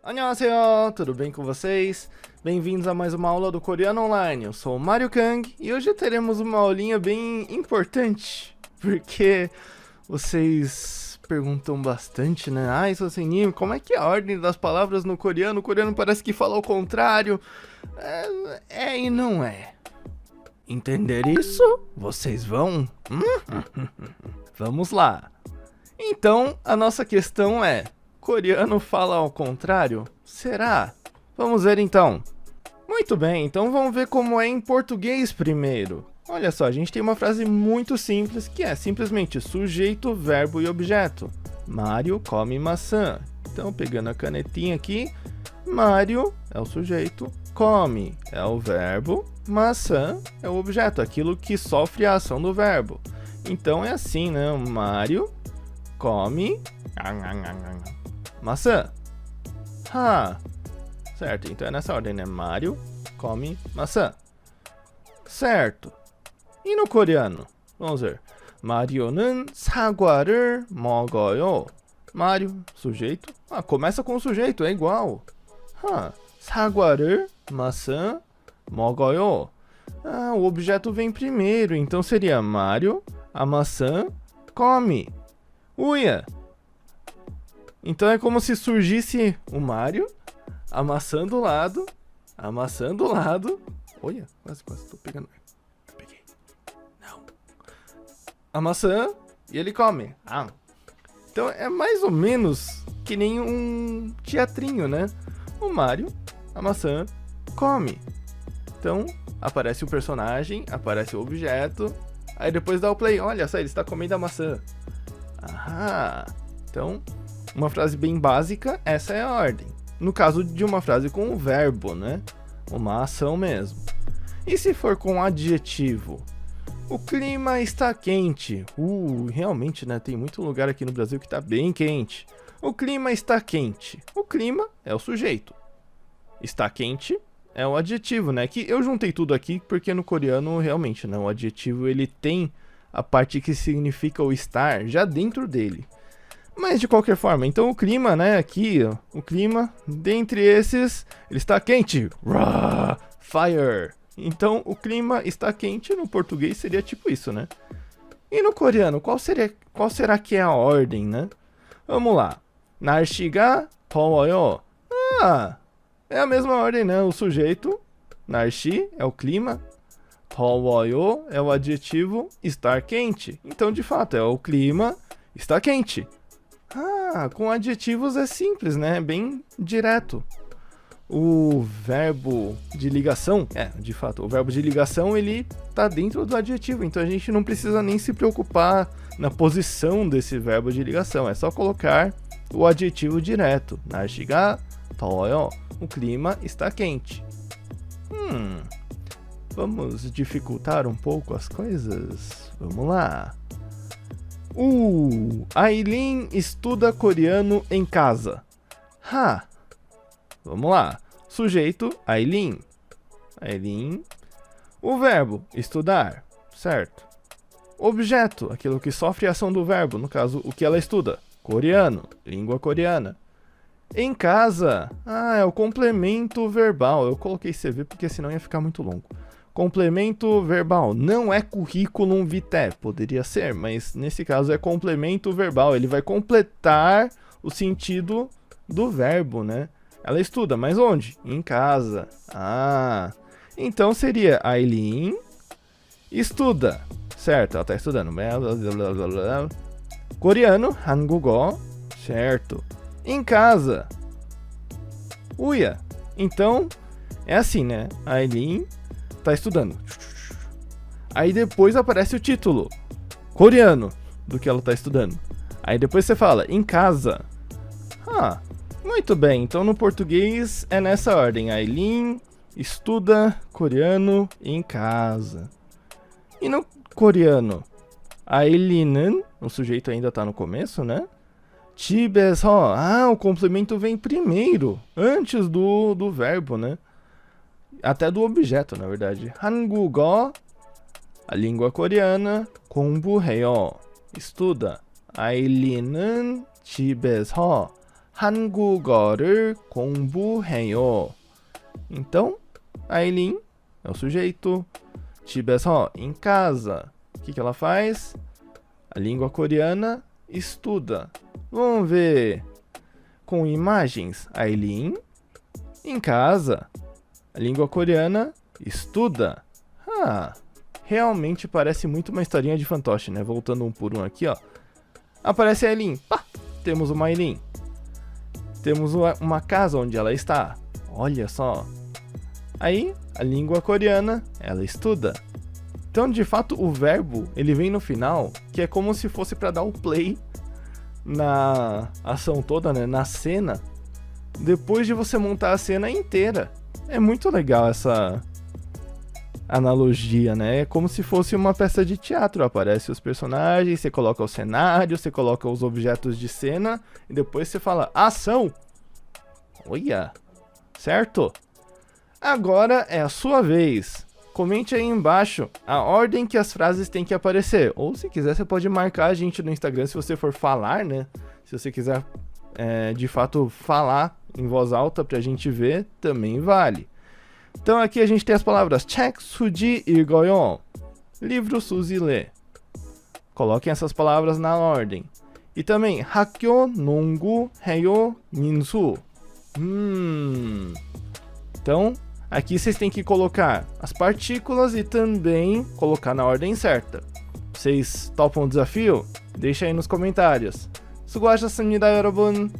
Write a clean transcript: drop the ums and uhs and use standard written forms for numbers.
Annyeonghaseyo, tudo bem com vocês? Bem-vindos a mais uma aula do Coreano Online. Eu sou o Mario Kang e hoje teremos uma aulinha bem importante, porque vocês perguntam bastante, né? Ai, Sosenim, como é que é a ordem das palavras no coreano? O coreano parece que fala ao contrário. É e não é. Entender isso? Vocês vão? Vamos lá. Então, a nossa questão é: coreano fala ao contrário? Será? Vamos ver então. Muito bem, então vamos ver como é em português primeiro. Olha só, a gente tem uma frase muito simples que é simplesmente sujeito, verbo e objeto. Mário come maçã. Então, pegando a canetinha aqui, Mário é o sujeito, come é o verbo, maçã é o objeto, aquilo que sofre a ação do verbo. Então é assim, né? O Mário come maçã. Certo, então é nessa ordem, né? Mário come maçã. Certo. E no coreano? Vamos ver. 마리오는 사과를 먹어요. Mário, sujeito. Começa com o sujeito, é igual. 사과를, maçã, 먹어요. O objeto vem primeiro, então seria Mário, a maçã, come. Uia! Então é como se surgisse o Mário, a maçã do lado, Olha, quase, tô pegando. Peguei. Não. A maçã e ele come. Então é mais ou menos que nem um teatrinho, né? O Mário, a maçã, come. Então aparece o personagem, aparece o objeto, aí depois dá o play. Olha só, ele está comendo a maçã. Então, uma frase bem básica, essa é a ordem. No caso de uma frase com um verbo, né? Uma ação mesmo. E se for com adjetivo? O clima está quente. Realmente, né? Tem muito lugar aqui no Brasil que está bem quente. O clima está quente. O clima é o sujeito. Está quente é o adjetivo, né? Que eu juntei tudo aqui porque no coreano, realmente, né? O adjetivo, ele tem a parte que significa o estar já dentro dele. Mas de qualquer forma, então o clima, né, aqui, ó, o clima, dentre esses, ele está quente. Fire. Então o clima está quente no português seria tipo isso, né? E no coreano, qual será que é a ordem, né? Vamos lá. 날씨가 더워요. É a mesma ordem, né? O sujeito, 날씨, é o clima. 더워요 é o adjetivo estar quente. Então, de fato, é o clima está quente. Com adjetivos é simples, né? É bem direto. O verbo de ligação, de fato, o verbo de ligação, ele tá dentro do adjetivo. Então, a gente não precisa nem se preocupar na posição desse verbo de ligação. É só colocar o adjetivo direto. 날씨가 더워요. O clima está quente. Vamos dificultar um pouco as coisas? Vamos lá. Aileen estuda coreano em casa. Vamos lá. Sujeito, Aileen. Aileen. O verbo, estudar. Certo. Objeto, aquilo que sofre a ação do verbo. No caso, o que ela estuda. Coreano, língua coreana. Em casa. É o complemento verbal. Eu coloquei CV porque senão ia ficar muito longo. Complemento verbal. Não é curriculum vitae. Poderia ser, mas nesse caso é complemento verbal. Ele vai completar o sentido do verbo, né? Ela estuda, mas onde? Em casa. Então seria Aileen estuda. Certo, ela está estudando. Coreano, 한국어. Certo. Em casa. Uia. Então, é assim, né? A Aileen tá estudando. Aí depois aparece o título. Coreano. Do que ela tá estudando. Aí depois você fala, em casa. Muito bem. Então no português é nessa ordem. A Aileen estuda coreano em casa. E no coreano? A Aileen은, o sujeito ainda tá no começo, né? 집에서, o complemento vem primeiro, antes do verbo, né? Até do objeto, na verdade. 한국어, a língua coreana, 공부해요, estuda. 아일린은 집에서 한국어를 공부해요. Então, Aileen é o sujeito. 집에서, em casa. O que ela faz? A língua coreana estuda. Vamos ver com imagens. Aileen, em casa. A língua coreana estuda. Realmente parece muito uma historinha de fantoche, né? Voltando um por um aqui, ó. Aparece a Aileen. Pá, temos uma Aileen. Temos uma casa onde ela está. Olha só. Aí, a língua coreana, ela estuda. Então, de fato, o verbo, ele vem no final, que é como se fosse para dar o play na ação toda, né? Na cena, depois de você montar a cena inteira. É muito legal essa analogia, né? É como se fosse uma peça de teatro. Aparecem os personagens, você coloca o cenário, você coloca os objetos de cena e depois você fala ação. Olha, certo? Agora é a sua vez. Comente aí embaixo a ordem que as frases têm que aparecer. Ou se quiser, você pode marcar a gente no Instagram se você for falar, né? Se você quiser, de fato, falar em voz alta pra gente ver, também vale. Então aqui a gente tem as palavras 책 수지 읽어요. Livro Suzy lê. Coloquem essas palavras na ordem. E também 학교 농구 해요 민수. Então, aqui vocês têm que colocar as partículas e também colocar na ordem certa. Vocês topam o desafio? Deixa aí nos comentários. 수고하셨습니다, 여러분.